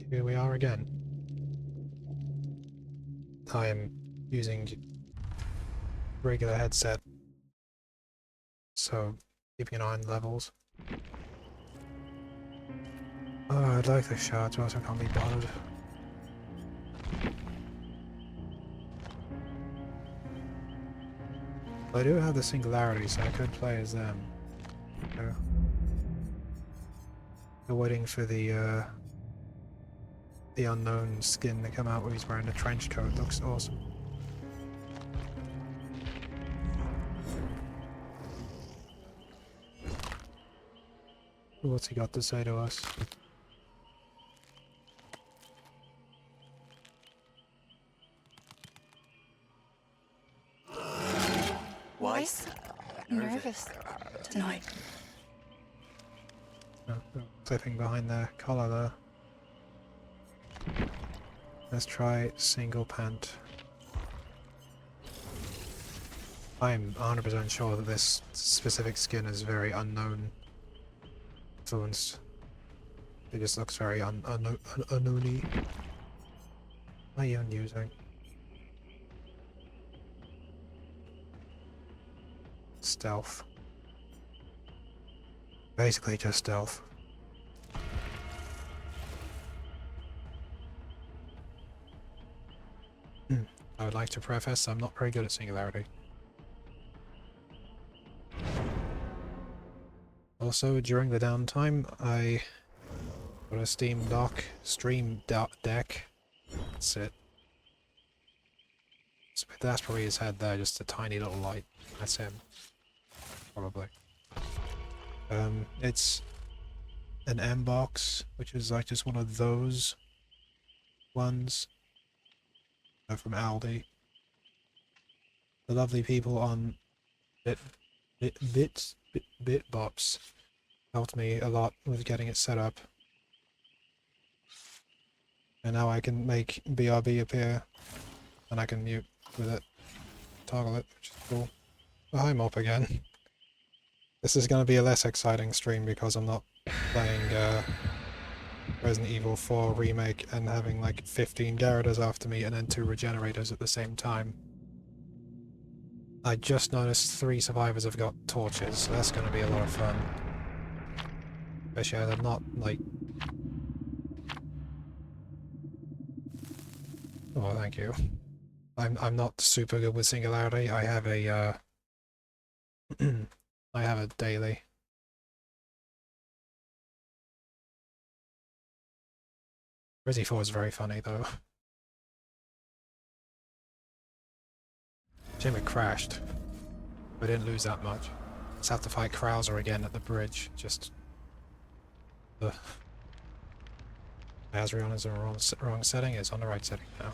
here we are again. I am using regular headset, so keeping an eye on levels. Oh, I'd like the shards, but I can't be bothered. I do have the singularity, so I could play as them. So, we're waiting for the unknown skin to come out where he's wearing a trench coat. Looks awesome. What's he got to say to us? Why so nervous tonight? Clipping behind the collar there. Let's try single pant. I'm 100% sure that this specific skin is very unknown influenced. It just looks very unknown-y. What are you using? Stealth. Basically just stealth. I would like to preface, I'm not very good at singularity. Also, during the downtime, I got a stream deck. That's it. That's probably his head there, just a tiny little light. That's him. Probably. It's an M box, which is like just one of those ones from Aldi. The lovely people on Bitbox helped me a lot with getting it set up. And now I can make BRB appear, and I can mute with it, toggle it, which is cool. Oh, hi Mop again. This is going to be a less exciting stream because I'm not playing Resident Evil 4 Remake and having like 15 Gyarados after me and then 2 Regenerators at the same time. I just noticed 3 survivors have got torches, so that's going to be a lot of fun. Especially as I'm not, like... Oh, thank you. I'm not super good with singularity. I have a, I have a daily. Re4r is very funny, though. Shame it crashed. We didn't lose that much. Let's have to fight Krauser again at the bridge. Just... Azrion is in the wrong setting. It's on the right setting now.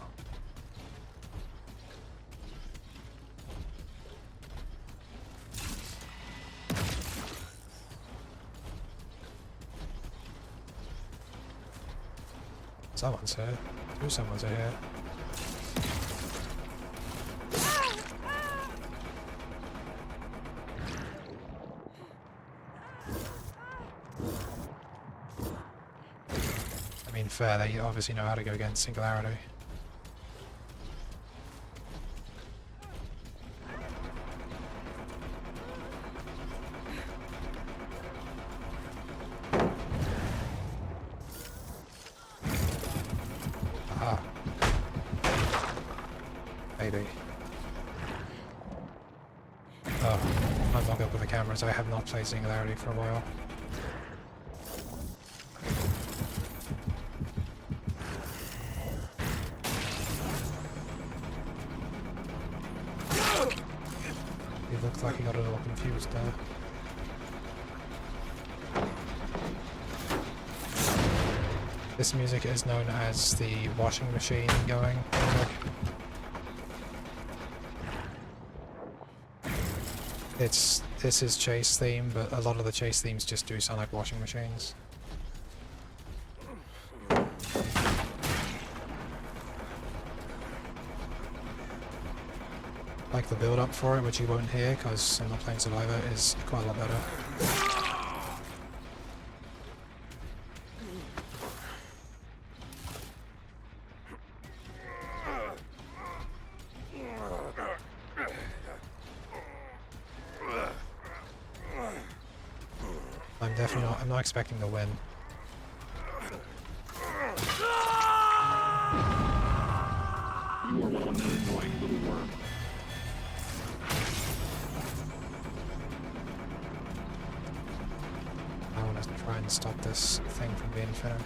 Someone's here. Someone's here. I mean, fair, they obviously know how to go against singularity. Aha. Maybe. Oh, I'm not good with the cameras. I have not played singularity for a while. He looked like he got a little confused there. This music is known as the washing machine going music. This is chase theme, but a lot of the chase themes just do sound like washing machines. Like the build up for it, which you won't hear because I'm not playing Survivor, is quite a lot better. I'm definitely not. I'm not expecting to win. You are one annoying little worm. I want to try and stop this thing from being finished.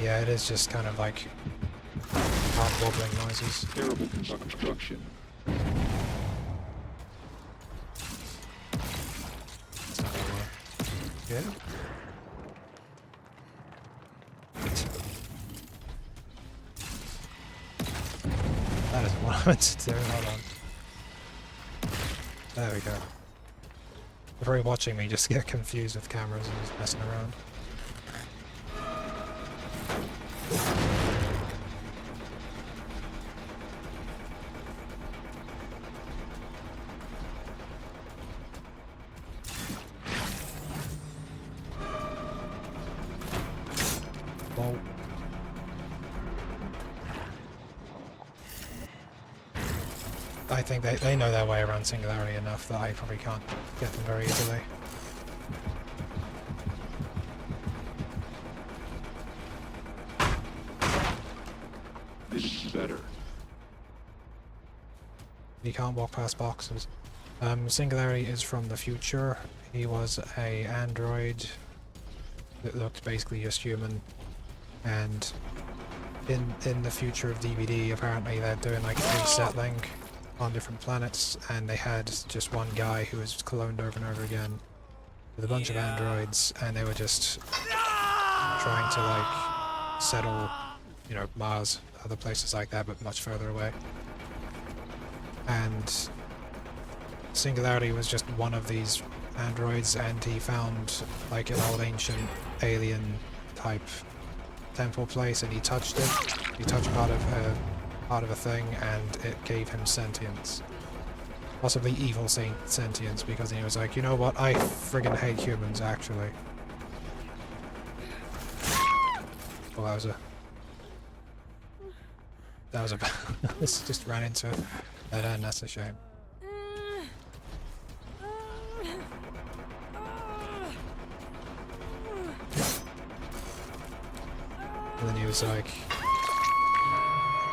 Yeah, it is just kind of like heart wobbling noises. Terrible construction. It's not gonna work. Yeah? That isn't what I meant to do, hold on. There we go. Before you're watching me just get confused with cameras and just messing around. Well, I think they know their way around Singularity enough that I probably can't get them very easily. This is better. You can't walk past boxes. Singularity is from the future. He was a android that looked basically just human, and in the future of DbD, apparently they're doing like resettling on different planets, and they had just one guy who was cloned over and over again with a bunch of androids, and they were just trying to like settle, you know, Mars, other places like that, but much further away. And Singularity was just one of these androids, and he found like an old ancient alien type temple place, and he touched it. He touched part of a thing, and it gave him sentience. Possibly evil sentience, because he was like, you know what, I friggin' hate humans, actually. Oh, that was a this just ran into it. And that's a shame. And then he was like,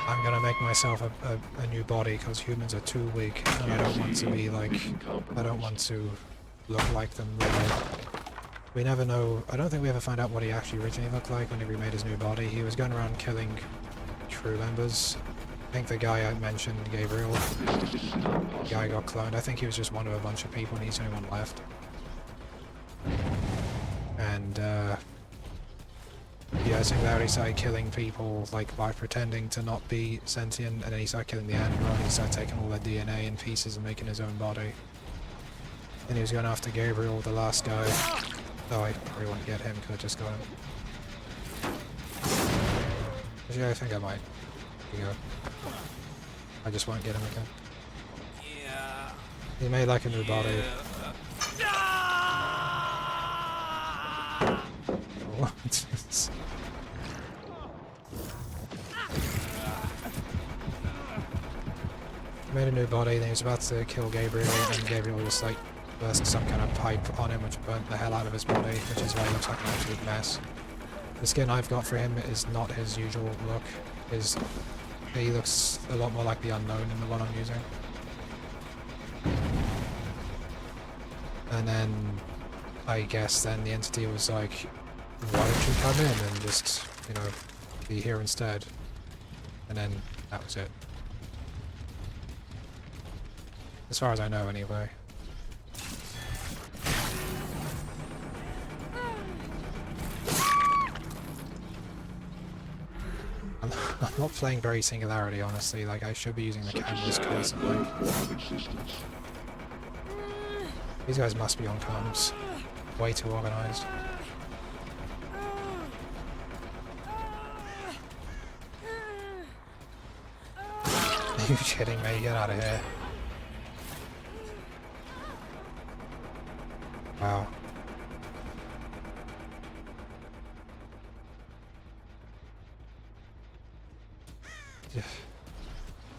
I'm gonna make myself a new body because humans are too weak, and I don't want to be like, I don't want to look like them really. We never know, I don't think we ever find out what he actually originally looked like when he remade his new body. He was going around killing crew members. I think the guy I mentioned, Gabriel, the guy got cloned. I think he was just one of a bunch of people and he's the only one left. And yeah, Singularity started killing people like by pretending to not be sentient, and then he started killing the android. He started taking all their DNA in pieces and making his own body. And he was going after Gabriel, the last guy. Oh, I probably won't get him because I just got him. Yeah, I think I might. Here you go. I just won't get him again. Yeah. He made like a new body. What? He made a new body, and he was about to kill Gabriel, and Gabriel just like burst some kind of pipe on him which burnt the hell out of his body, which is why he looks like an absolute mess. The skin I've got for him is not his usual look. He looks a lot more like the Unknown in the one I'm using. And then I guess then the entity was like, why don't you come in and just, you know, be here instead? And then that was it. As far as I know anyway. I'm not playing very Singularity, honestly. Like, I should be using the cameras constantly. These guys must be on comms. Way too organized. Are you kidding me? Get out of here. Wow.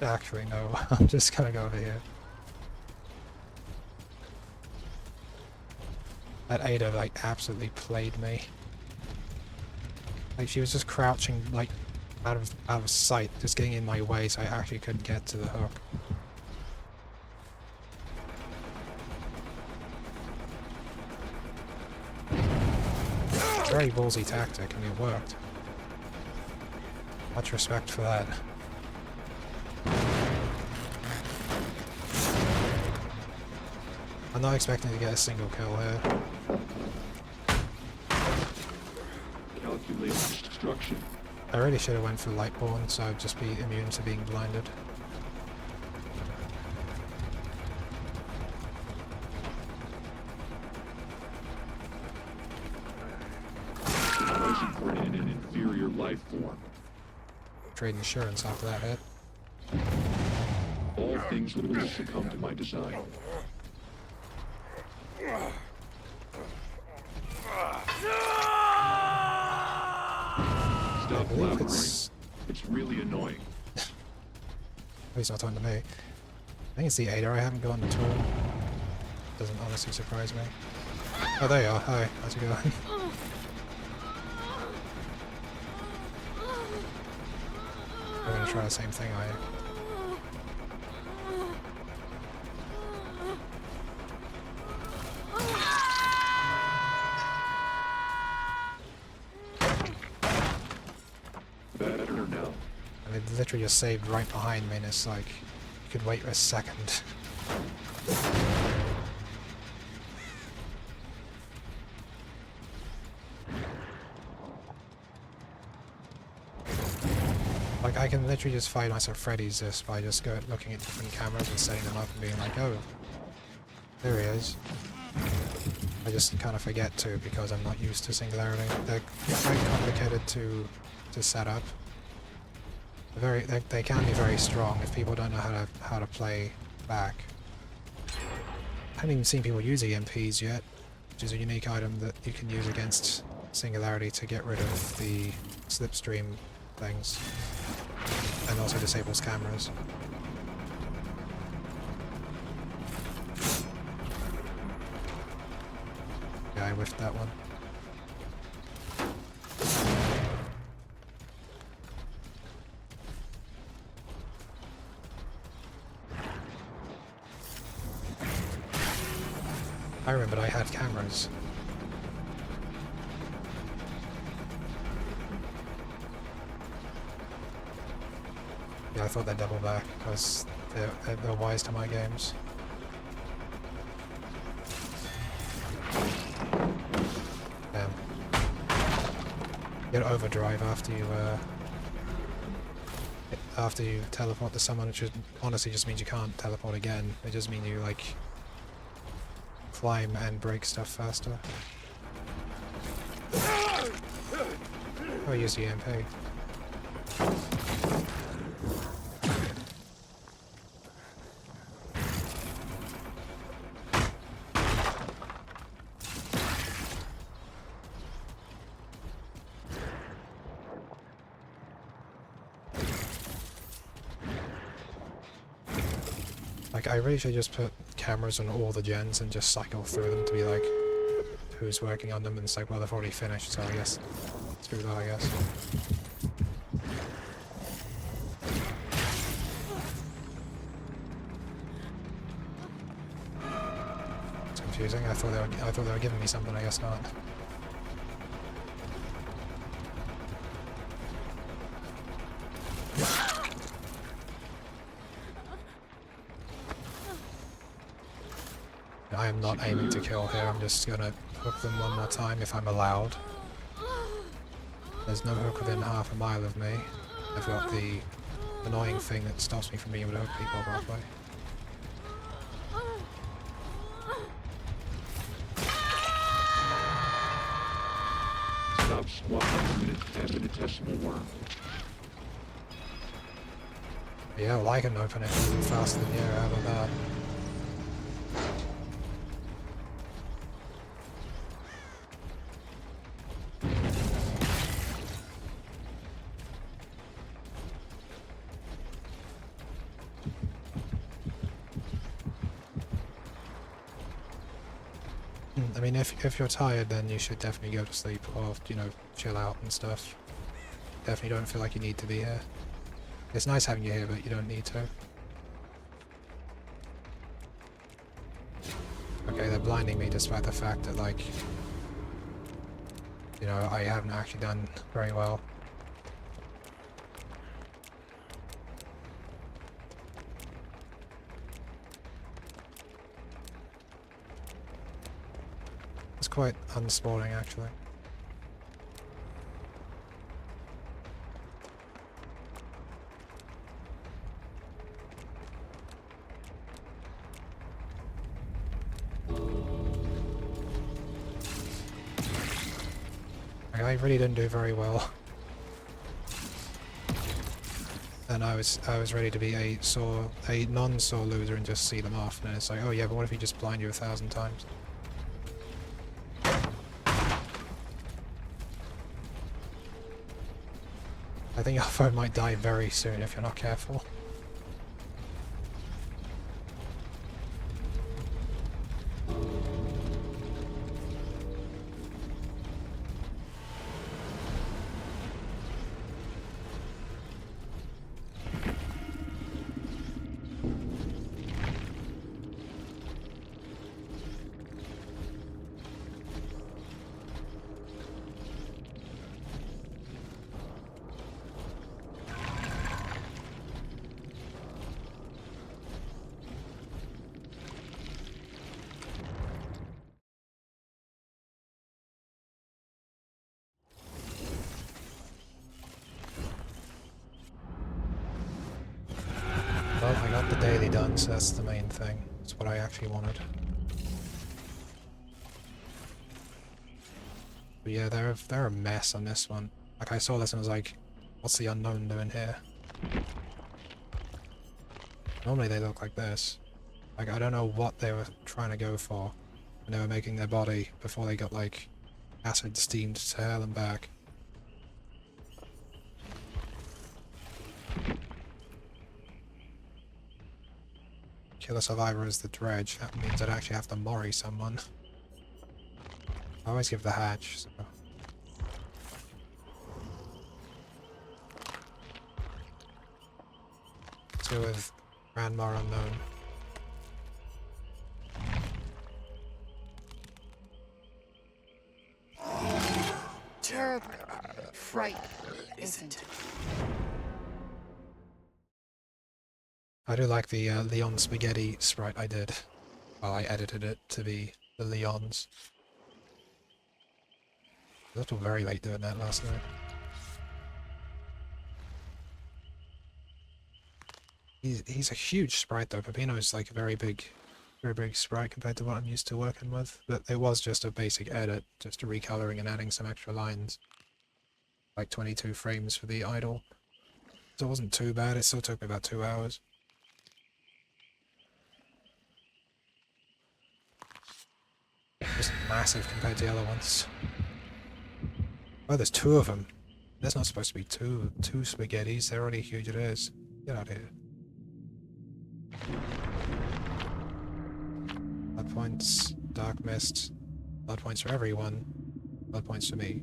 Actually, no. I'm just gonna go over here. That Ada, like, absolutely played me. Like, she was just crouching, like, out of sight, just getting in my way, so I actually couldn't get to the hook. Very ballsy tactic, and it worked. Much respect for that. I'm not expecting to get a single kill here. Calculated destruction. I really should have went for Lightborn, so I'd just be immune to being blinded. Situation for an inferior life form. Trade insurance after that hit. All things will succumb to my design. I Stop believe blabbering. it's... It's really annoying. He's not talking to me. I think it's the Ada I haven't gotten at all. Doesn't honestly surprise me. Oh, there you are. Hi, how's it going? We're gonna try the same thing, are you? Better now. And it literally just saved right behind me, and it's like, you could wait a second. Like, I can literally just find myself Freddy's this by just looking at different cameras and setting them up and being like, oh, there he is. I just kind of forget to because I'm not used to Singularity. They're quite complicated to set up. They can be very strong if people don't know how to play back. I haven't even seen people use EMPs yet, which is a unique item that you can use against Singularity to get rid of the slipstream things, and also disables cameras. Yeah, I whiffed that one. I remembered I had cameras. Yeah, I thought they'd double back because they're wise to my games. Damn. You get overdrive after you teleport to someone, which honestly just means you can't teleport again. It just means you like climb and break stuff faster. Oh, use the EMP. Like, I really should just put cameras on all the gens and just cycle through them to be like, who's working on them, and it's like, well, they've already finished, so I guess, screw that, I guess. It's confusing, I thought they were giving me something, I guess not. I am not aiming to kill here, I'm just gonna hook them one more time if I'm allowed. There's no hook within half a mile of me. I've got the annoying thing that stops me from being able to hook people properly. Stop squabbling, infinitesimal worm. Yeah, well, I can open it faster than you, how about that? I mean, if you're tired, then you should definitely go to sleep or, you know, chill out and stuff. Definitely don't feel like you need to be here. It's nice having you here, but you don't need to. Okay, they're blinding me despite the fact that, like, you know, I haven't actually done very well. It's quite unsporting, actually. I really didn't do very well. And I was ready to be a non-sore loser and just see them off, and it's like, oh yeah, but what if he just blind you 1,000 times? I think your phone might die very soon if you're not careful. Well, I got the daily done, so that's the main thing. That's what I actually wanted. But yeah, they're a mess on this one. Like, I saw this and was like, what's the unknown doing here? Normally they look like this. Like, I don't know what they were trying to go for when they were making their body before they got, like, acid steamed to hell and back. Kill a survivor as the dredge. That means I'd actually have to mori someone. I always give the hatch, so... Let's go with Grandma Unknown. Terribly frightened, isn't it? I do like the Leon Spaghetti sprite I did. Well, I edited it to be the Leons. I was up till very late doing that last night. He's a huge sprite though. Peppino's like a very big sprite compared to what I'm used to working with. But it was just a basic edit, just a recoloring and adding some extra lines. Like 22 frames for the idle. So it wasn't too bad, it still took me about 2 hours. Just massive compared to the other ones. Oh, there's 2 of them. There's not supposed to be two spaghettis, they're already huge as it is. Get out of here. Blood points, dark mist, blood points for everyone, blood points for me.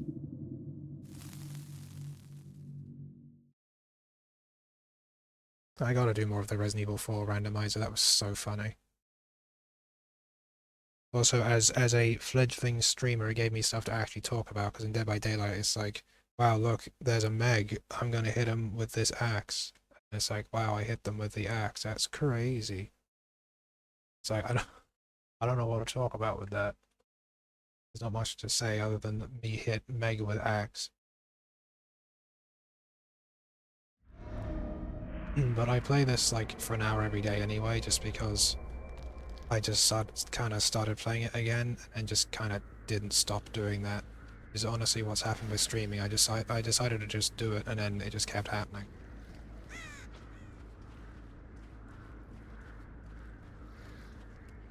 I gotta do more of the Resident Evil 4 randomizer, that was so funny. Also, as a fledgling streamer, it gave me stuff to actually talk about, because in Dead by Daylight it's like, wow, look, there's a Meg, I'm gonna hit him with this axe. And it's like, wow, I hit them with the axe, that's crazy. It's like, I don't know what to talk about with that. There's not much to say other than me hit Meg with axe. But I play this like for an hour every day anyway, just because I just kind of started playing it again and just kind of didn't stop doing that. Is honestly what's happened with streaming. I decided to just do it and then it just kept happening.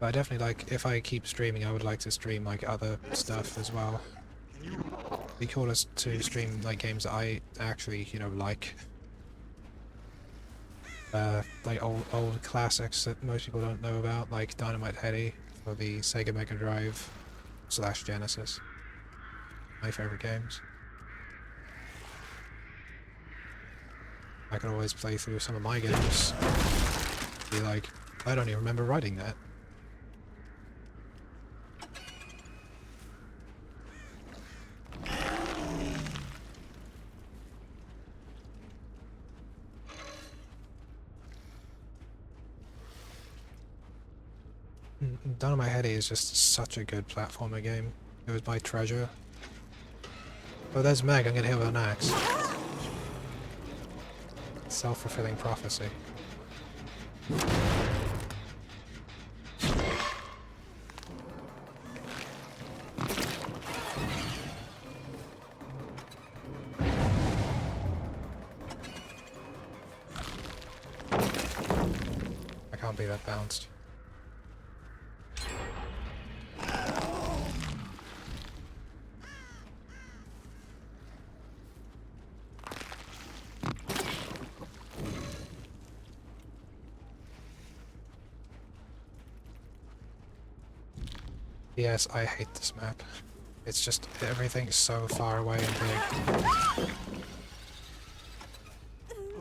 But I definitely like, if I keep streaming, I would like to stream like other stuff as well. It'd be cool to stream like games that I actually, you know, like. Like old classics that most people don't know about, like Dynamite Headdy for the Sega Mega Drive, slash Genesis. My favorite games. I could always play through some of my games. Be like, I don't even remember writing that. Down in My Head is just such a good platformer game. It was by Treasure. Oh, there's Meg. I'm gonna hit with an axe. Self-fulfilling prophecy. I can't believe that bounced. Yes, I hate this map. It's just everything's so far away and big.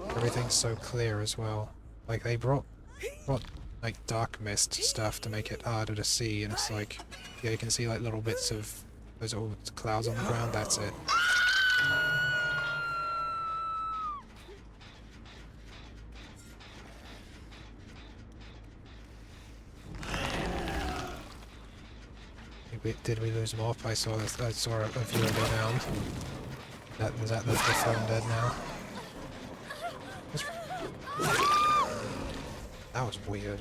Everything's so clear as well. Like they brought like dark mist stuff to make it harder to see, and it's like, yeah, you can see like little bits of those old clouds on the ground. That's it. Did we lose him off? I saw a viewer go down. Is that the phone dead now? That was weird.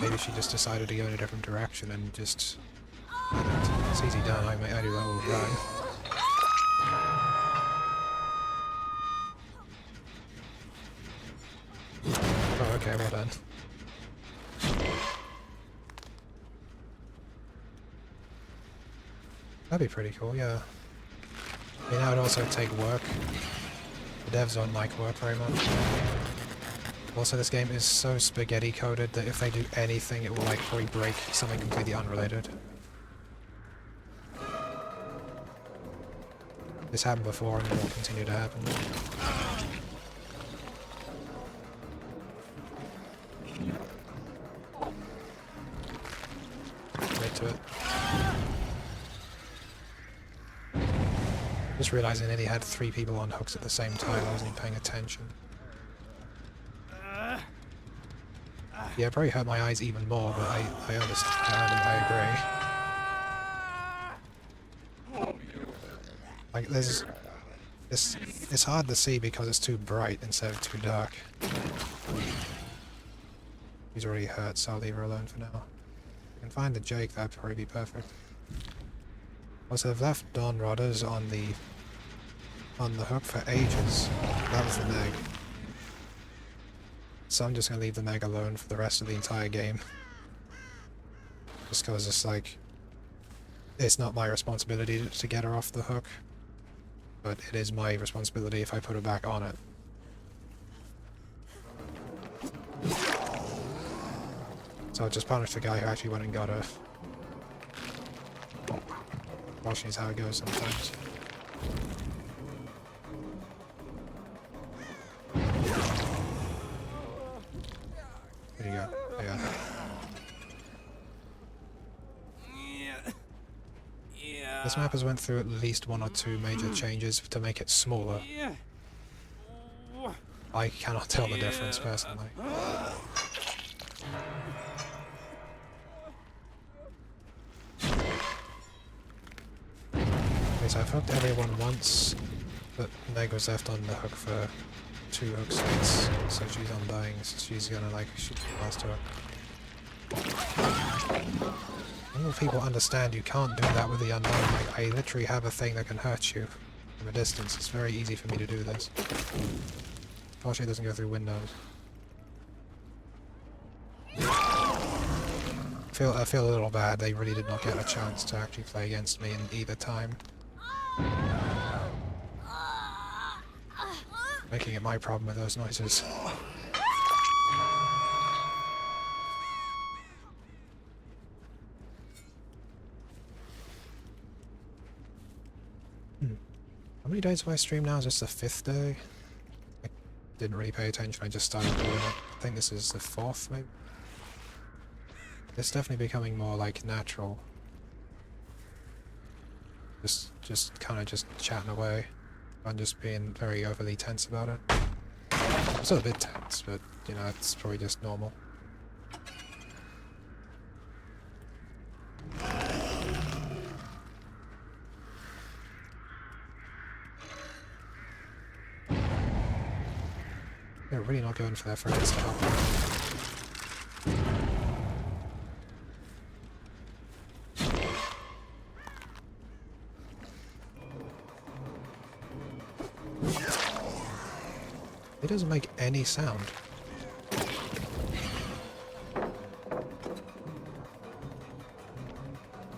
Maybe she just decided to go in a different direction and just... It's easy done, I do that all the time. Oh, okay, well done. That'd be pretty cool, yeah. I mean, that would also take work. The devs don't like work very much. Also, this game is so spaghetti coded that if they do anything, it will like probably break something completely unrelated. This happened before and it will continue to happen. Right to it. Just realizing I nearly had 3 people on hooks at the same time, I wasn't even paying attention. Yeah, it probably hurt my eyes even more, but I understand and I agree. Like, it's hard to see because it's too bright instead of too dark. He's already hurt, so I'll leave her alone for now. If I can find the Jake, that'd probably be perfect. Also, I've left Dawn Rodders on the hook for ages. That was the Meg. So I'm just gonna leave the Meg alone for the rest of the entire game. Just because it's like... It's not my responsibility to get her off the hook. But it is my responsibility if I put her back on it. So I'll just punish the guy who actually went and got her. Watching is how it goes sometimes. There you go. Yeah. Yeah. This map has went through at least 1 or 2 major changes to make it smaller. Yeah. I cannot tell the difference personally. Okay, so I've hooked everyone once, but Meg was left on the hook for 2 hook states, so she's undying, so she's gonna like shoot past her. I don't know if people understand you can't do that with the unknown. Like, I literally have a thing that can hurt you from a distance. It's very easy for me to do this. Fortunately, it doesn't go through windows. I feel a little bad. They really did not get a chance to actually play against me in either time. Making it my problem with those noises. How many days have I streamed now? Is this the 5th day? I didn't really pay attention, I just started doing it. I think this is the 4th, maybe? It's definitely becoming more, like, natural. Just kind of just chatting away. I'm just being very overly tense about it. I'm still a bit tense, but, you know, it's probably just normal. They're really not going for their friends to help them. It doesn't make any sound.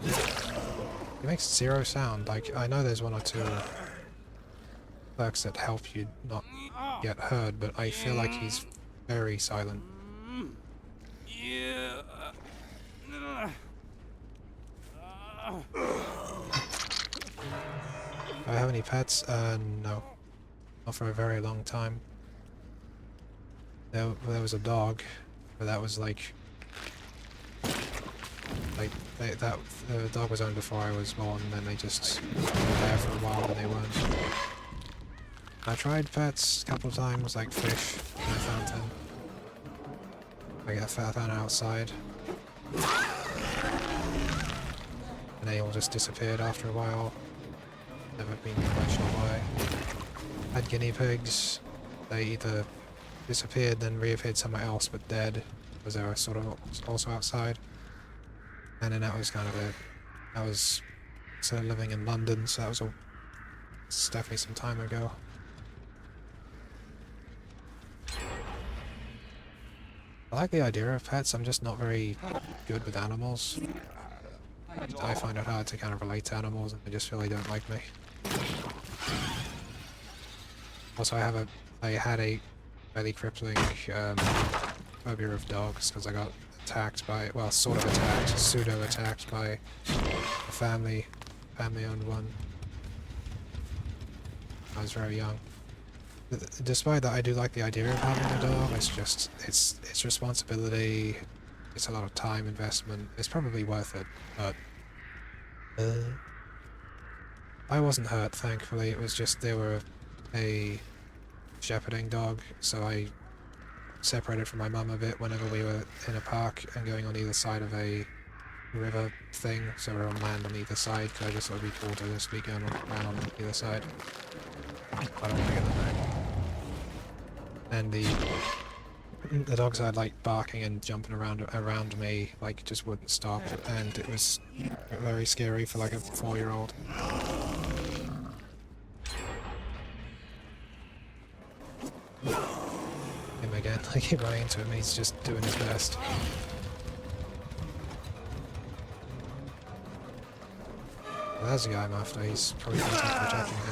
It makes zero sound. Like, I know there's one or two perks that help you not get heard, but I feel like he's very silent. Yeah. Do I have any pets? No. Not for a very long time. There was a dog, but that was like the dog was owned before I was born, and then they just were there for a while and they weren't. I tried pets a couple of times, like fish in a fountain. I found outside. And they all just disappeared after a while. Never been quite sure why. Had guinea pigs. They either disappeared, then reappeared somewhere else, but dead, because they were sort of also outside. And then that was kind of it. I was sort of living in London, so that was all. It's definitely some time ago. I like the idea of pets. I'm just not very good with animals. I find it hard to kind of relate to animals, and I just feel they don't like me. Also, I had a fairly crippling phobia of dogs because I got attacked by, well, sort of attacked, pseudo-attacked by a family-owned one. I was very young. Despite that, I do like the idea of having a dog. It's just, it's responsibility, it's a lot of time investment. It's probably worth it, but I wasn't hurt, thankfully. It was just they were a shepherding dog, so I separated from my mum a bit whenever we were in a park and going on either side of a river thing, so we're on land on either side, because I just thought it'd be cool to just be going around on either side. I don't want to get them back. And the dogs had like barking and jumping around me, like just wouldn't stop, and it was very scary for like a 4-year-old. Him again, I keep running into him, he's just doing his best. Well, there's the guy I'm after, he's probably protecting it.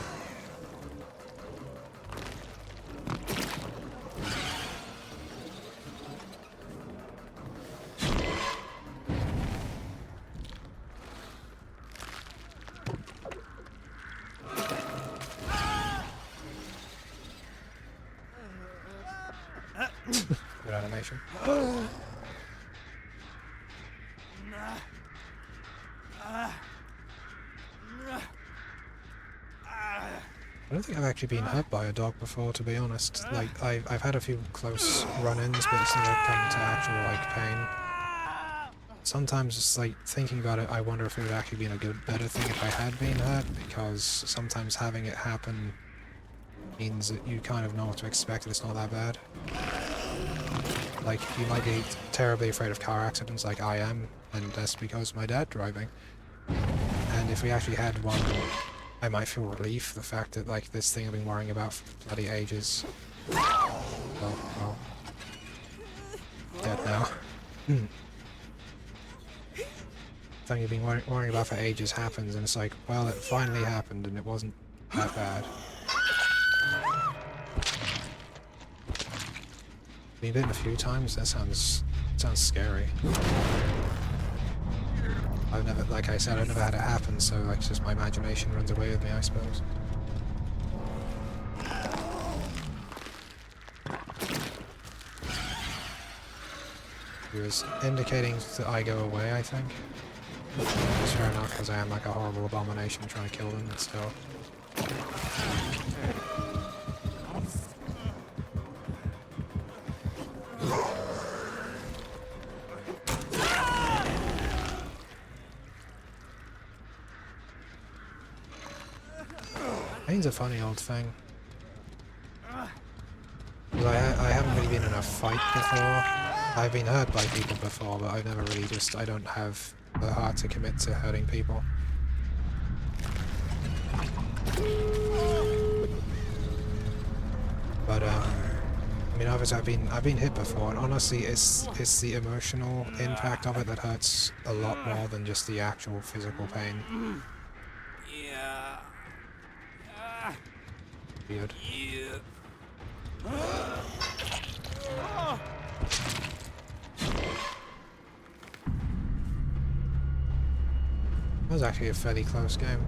Good animation. I don't think I've actually been hurt by a dog before, to be honest. Like, I've had a few close run-ins, but it's never come to actual, like, pain. Sometimes it's like, thinking about it, I wonder if it would actually been a better thing if I had been hurt, because sometimes having it happen means that you kind of know what to expect and it's not that bad. Like, you might be terribly afraid of car accidents like I am, and that's because of my dad driving. And if we actually had one, I might feel relief, the fact that, like, this thing I've been worrying about for bloody ages. Well, dead now. Thing you've been worrying about for ages happens, and it's like, well, it finally happened, and it wasn't that bad. Been bitten a few times? That sounds scary. I've never, like I said, I've never had it happen, so like just my imagination runs away with me, I suppose. He was indicating that I go away, I think. It's fair enough, because I am like a horrible abomination trying to kill them, but still. Pain's a funny old thing. 'Cause I haven't really been in a fight before. I've been hurt by people before, but I've never really I don't have the heart to commit to hurting people. But I mean, obviously I've been hit before, and honestly, it's the emotional impact of it that hurts a lot more than just the actual physical pain. Yeah. Weird. Yeah. That was actually a fairly close game.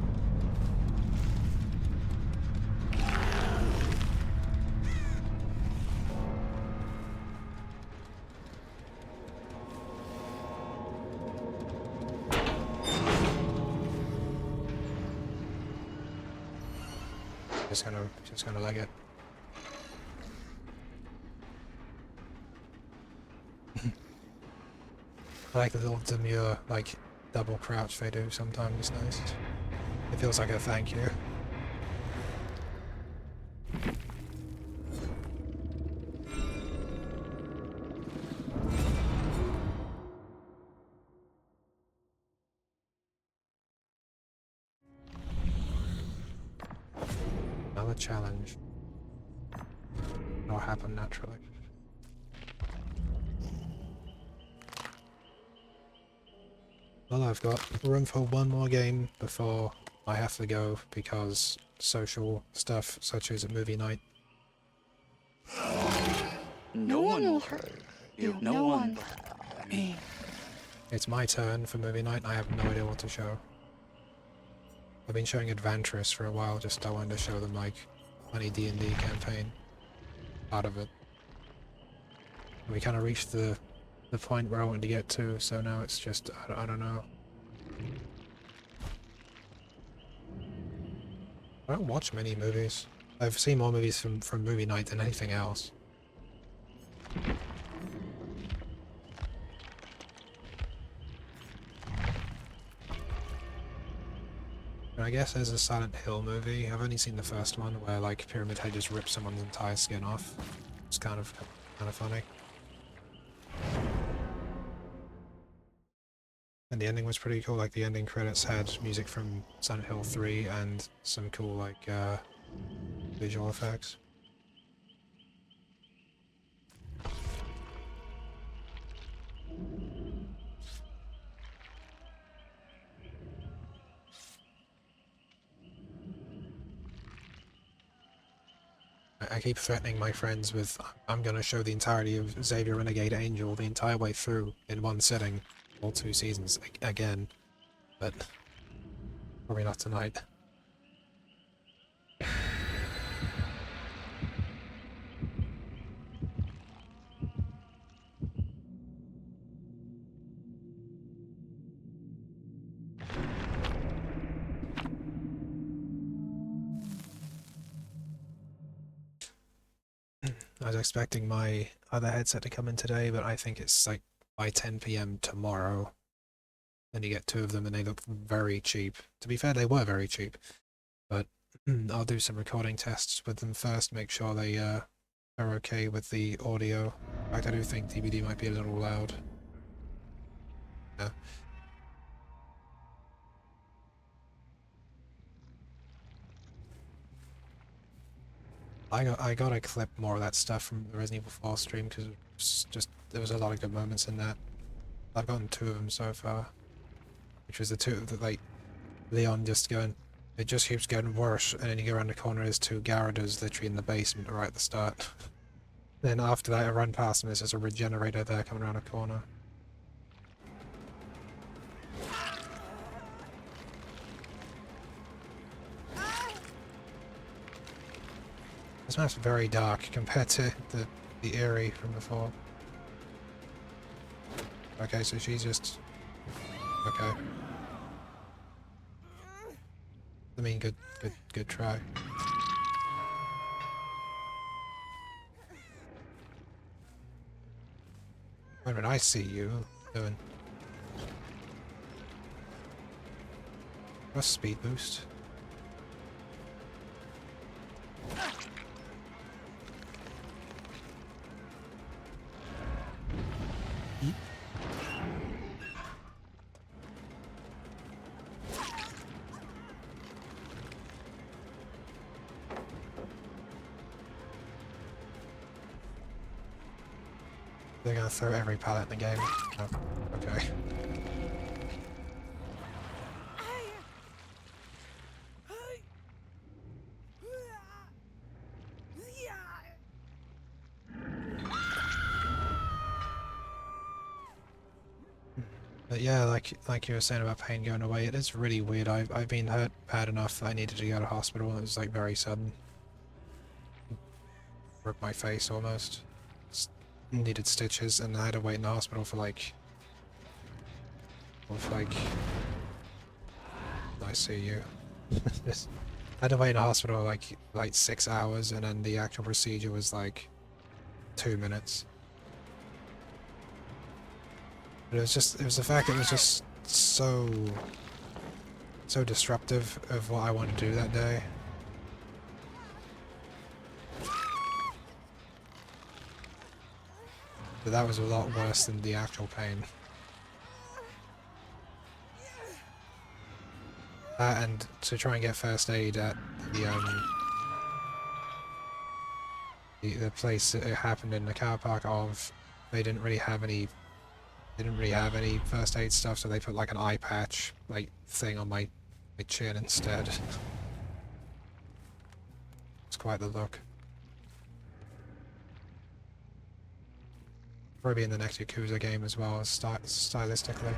Just gonna leg it. I like the little demure, like, double crouch they do sometimes, it's nice. It feels like a thank you. Another challenge. It'll happen naturally. Well, I've got room for one more game before I have to go because social stuff such as a movie night. No one will hurt you. No one but me. It's my turn for movie night and I have no idea what to show. I've been showing Adventurous for a while, just I wanted to show them like funny D&D campaign part of it. And we kind of reached the point where I wanted to get to, so now it's just, I don't know. I don't watch many movies. I've seen more movies from movie night than anything else. And I guess there's a Silent Hill movie. I've only seen the first one where like Pyramid Head just rips someone's entire skin off. It's kind of funny. And the ending was pretty cool, like the ending credits had music from Silent Hill 3 and some cool like visual effects. I keep threatening my friends with, I'm gonna show the entirety of Xavier Renegade Angel the entire way through in one sitting, all 2 seasons again, but probably not tonight. I was expecting my other headset to come in today, but I think it's like by 10 PM tomorrow. Then you get 2 of them and they look very cheap. To be fair, they were very cheap. But I'll do some recording tests with them first, make sure they are okay with the audio. In fact, I do think DbD might be a little loud. Yeah. I gotta clip more of that stuff from the Resident Evil 4 stream because there was a lot of good moments in that. I've gotten 2 of them so far, which was the 2 that like Leon just going, it just keeps getting worse, and then you go around the corner, there's 2 Gyarados literally in the basement right at the start. Then after that I run past them, there's just a regenerator there coming around a corner. This map's very dark compared to the Eerie from before. Okay, so she's just... Okay. I mean, good try. Wait a minute, I see you doing... A speed boost. Yeet. They're gonna throw every pallet in the game. Oh, okay. But yeah, like you were saying about pain going away, it is really weird. I've been hurt bad enough that I needed to go to hospital. It was like very sudden. Broke my face almost. Needed stitches, and I had to wait in the hospital for like... I see you. Just, I had to wait in the hospital like 6 hours, and then the actual procedure was like 2 minutes. But it was the fact that it was just so disruptive of what I wanted to do that day. But that was a lot worse than the actual pain. And to try and get first aid at the place that it happened in the car park of, they didn't really have any first aid stuff, so they put like an eye patch like thing on my chin instead. It's quite the look. Probably in the next Yakuza game as well, as stylistically.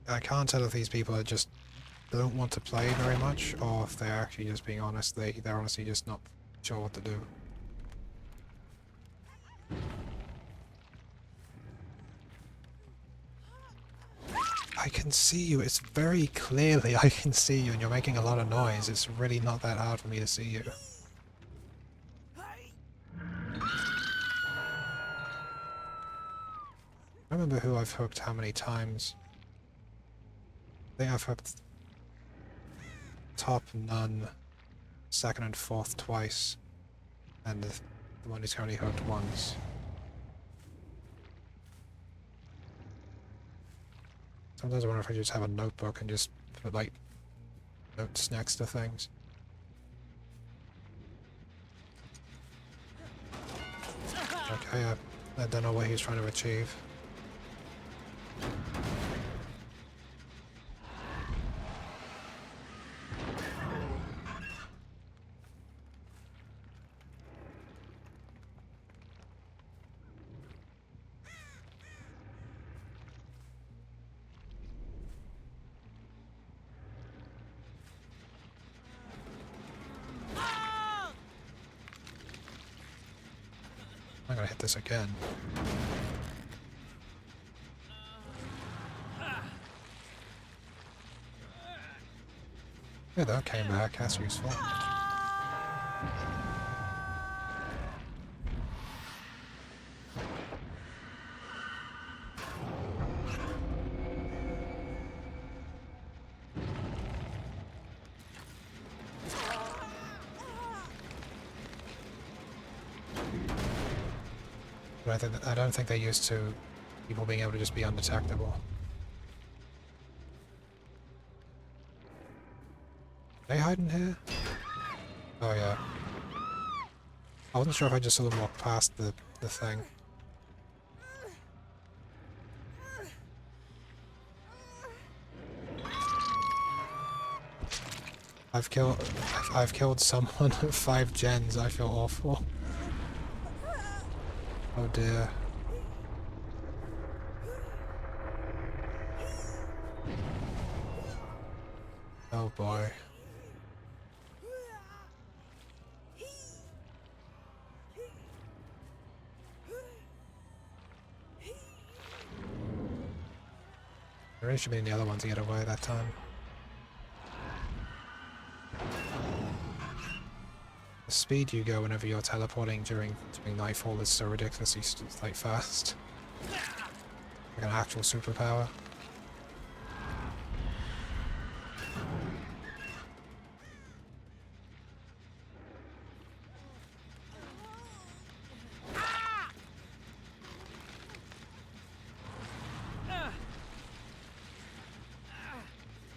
I can't tell if these people are just don't want to play very much, or if they're actually just being honest. They're honestly just not sure what to do. I can see you, it's very clearly I can see you, and you're making a lot of noise. It's really not that hard for me to see you. I remember who I've hooked how many times. I think I've hooked top, none, second and fourth twice, and the one who's currently hooked once. Sometimes I wonder if I just have a notebook and just put like notes next to things. Okay, I don't know what he's trying to achieve. I'm gonna hit this again. Yeah, that came back. That's useful. But I don't think they're used to people being able to just be undetectable. Are they hiding here? Oh yeah. I wasn't sure if I just saw them walk past the thing. I've killed someone at 5 gens. I feel awful. Oh dear. Oh boy. really should be the other one to get away that time. The speed you go whenever you're teleporting during Nightfall is so ridiculously like fast. Like an actual superpower.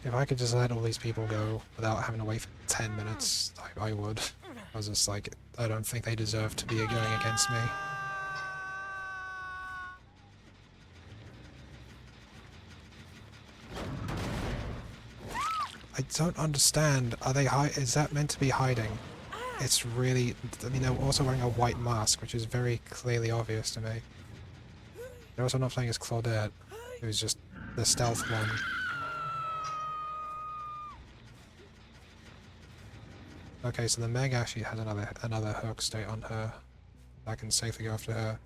If I could just let all these people go without having to wait for 10 minutes, I would. I was just like, I don't think they deserve to be going against me. I don't understand. Are they is that meant to be hiding? It's really... I mean, they're also wearing a white mask, which is very clearly obvious to me. They're also not playing as Claudette, who's just the stealth one. Okay, so the Meg actually has another hook state on her. I can safely go after her.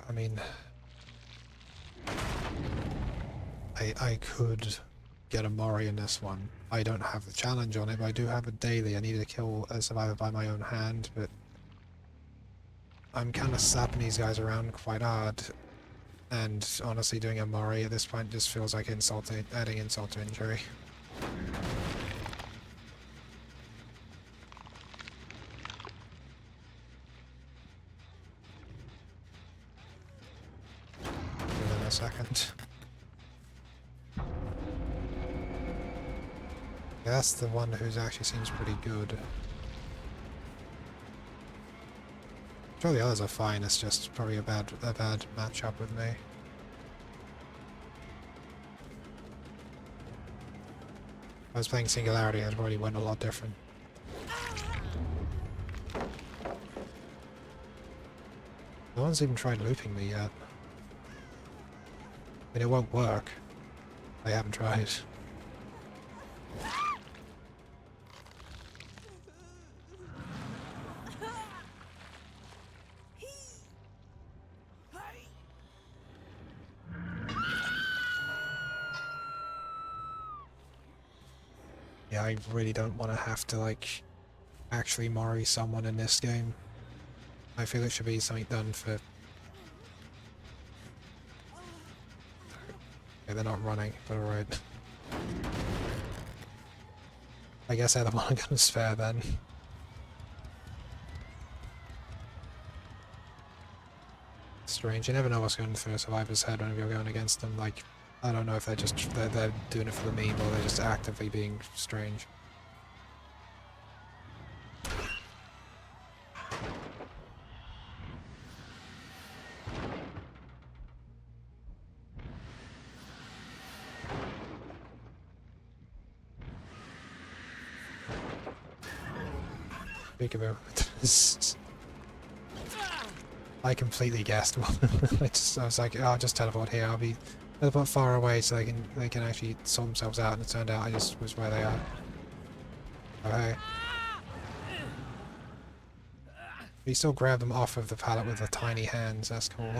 I mean, I could get a Mori in this one. I don't have the challenge on it, but I do have a daily. I need to kill a survivor by my own hand, but I'm kind of slapping these guys around quite hard. And honestly, doing a Mori at this point just feels like adding insult to injury. Within a second. Yeah, that's the one who actually seems pretty good. Sure, the others are fine. It's just probably a bad matchup with me. If I was playing Singularity, it probably went a lot different. No one's even tried looping me yet. I mean, it won't work. I haven't tried. Yeah, I really don't want to have to, like, actually Mori someone in this game. I feel it should be something done for... Okay, they're not running, but alright. I guess they're the one I'm gonna spare then. Strange, you never know what's going through a survivor's head whenever you're going against them, like... I don't know if they're just they're doing it for the meme or they're just actively being strange. Peekaboo. I completely guessed. I was like, oh, I'll just teleport here. I'll be teleport far away so they can actually sort themselves out. And it turned out I just was where they are. Oh hey. You still grab them off of the pallet with the tiny hands. That's cool.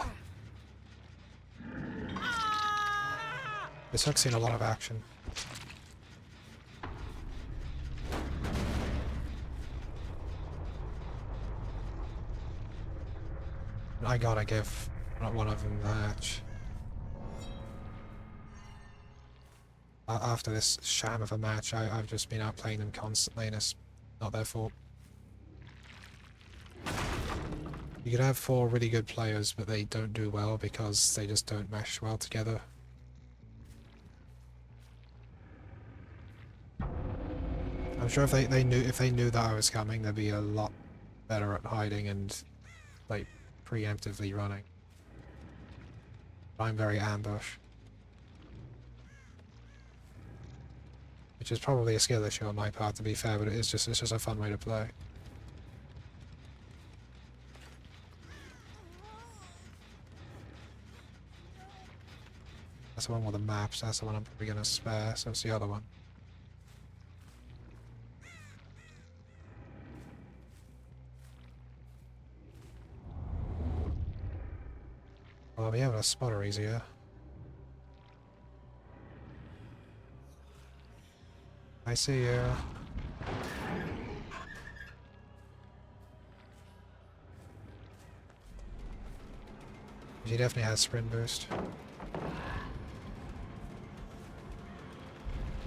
This hook's seen a lot of action. I gotta give one of them the hatch. After this sham of a match, I've just been out playing them constantly and it's not their fault. You could have 4 really good players, but they don't do well because they just don't mesh well together. I'm sure if they knew that I was coming, they'd be a lot better at hiding and like preemptively running. But I'm very ambush. Which is probably a skill issue on my part, to be fair, but it's just a fun way to play. That's the one with the maps. That's the one I'm probably going to spare. So it's the other one. Well, I'll be able to spot her easier. I see you. She definitely has sprint boost.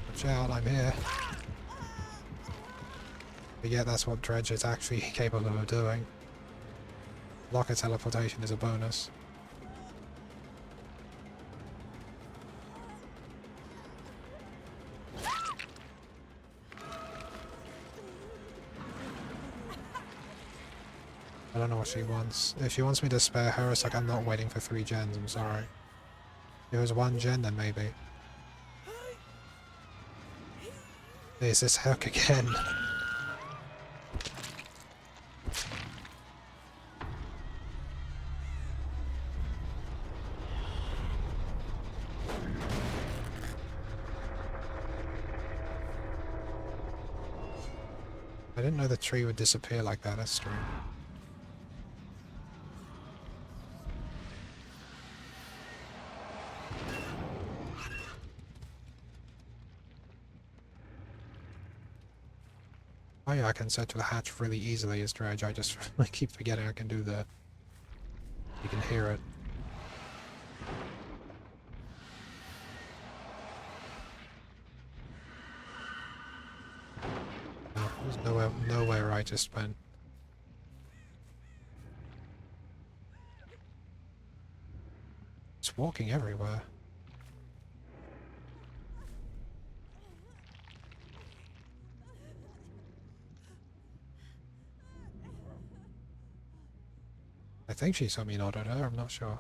Watch out, I'm here. But yeah, that's what Dredge is actually capable of doing. Locker teleportation is a bonus. I don't know what she wants. If she wants me to spare her, it's like I'm not waiting for 3 gens, I'm sorry. If it was 1 gen, then maybe. Is this hook again? I didn't know the tree would disappear like that, that's true. Oh yeah, I can search the hatch really easily as Dredge. I just I keep forgetting I can do that. You can hear it. Oh, there's nowhere I just went. It's walking everywhere. I think she saw me nod at her, I'm not sure.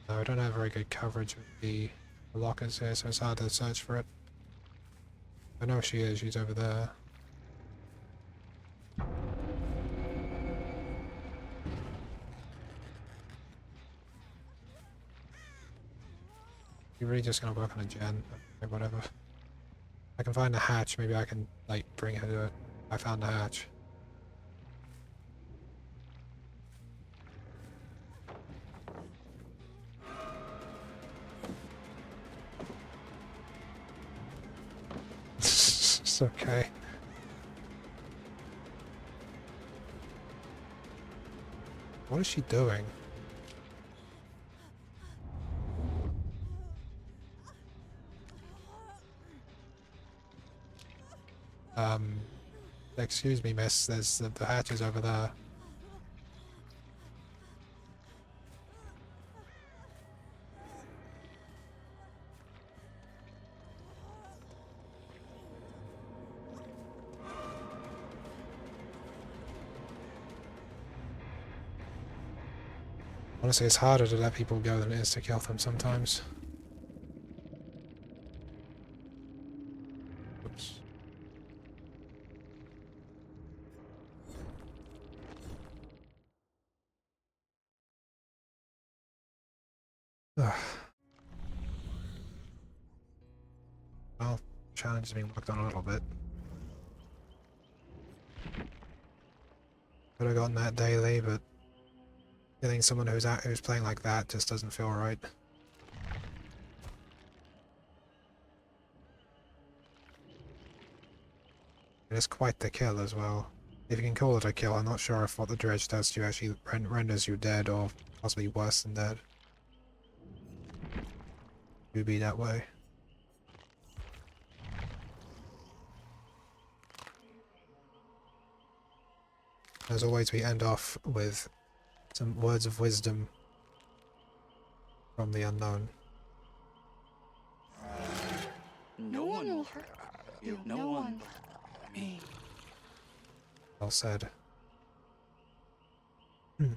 No, I don't have very good coverage with the lockers here, so it's hard to search for it. I know she is, she's over there. You're really just gonna work on a gen, okay, whatever. I can find the hatch, maybe I can, like, bring her to it. I found the hatch. It's okay. What is she doing? Excuse me, miss, there's the hatch is over there. Honestly, it's harder to let people go than it is to kill them sometimes. Oops. Ugh. Well, challenge is being worked on a little bit. Could have gotten that daily, but getting someone who's playing like that just doesn't feel right. It is quite the kill as well. If you can call it a kill, I'm not sure if what the dredge does to you actually renders you dead or possibly worse than dead. Do be that way. As always, we end off with some words of wisdom from the unknown. No one will hurt you. No one but me. Well said. Hmm.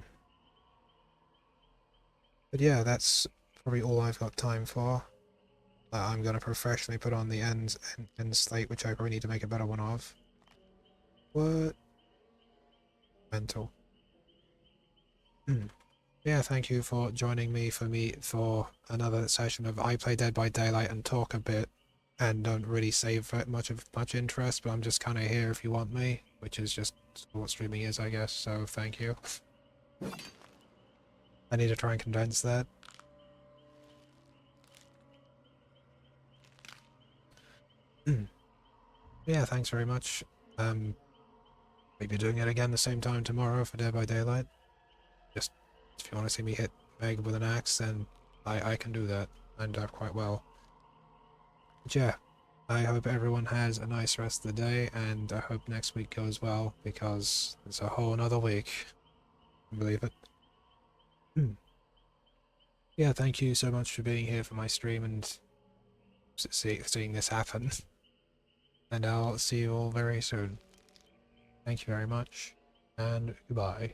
But yeah, that's probably all I've got time for. I'm gonna professionally put on the end slate, which I probably need to make a better one of. What? Mental. Yeah, thank you for joining me for another session of I Play Dead by Daylight and talk a bit, and don't really save much interest, but I'm just kind of here if you want me, which is just what streaming is, I guess. So thank you. I need to try and condense that. Yeah, thanks very much. Maybe doing it again the same time tomorrow for Dead by Daylight. Just if you want to see me hit Meg with an axe, then I can do that, and quite well. But yeah, I hope everyone has a nice rest of the day, and I hope next week goes well, because it's a whole another week. Can believe it. Yeah, thank you so much for being here for my stream and seeing this happen. And I'll see you all very soon. Thank you very much, and goodbye.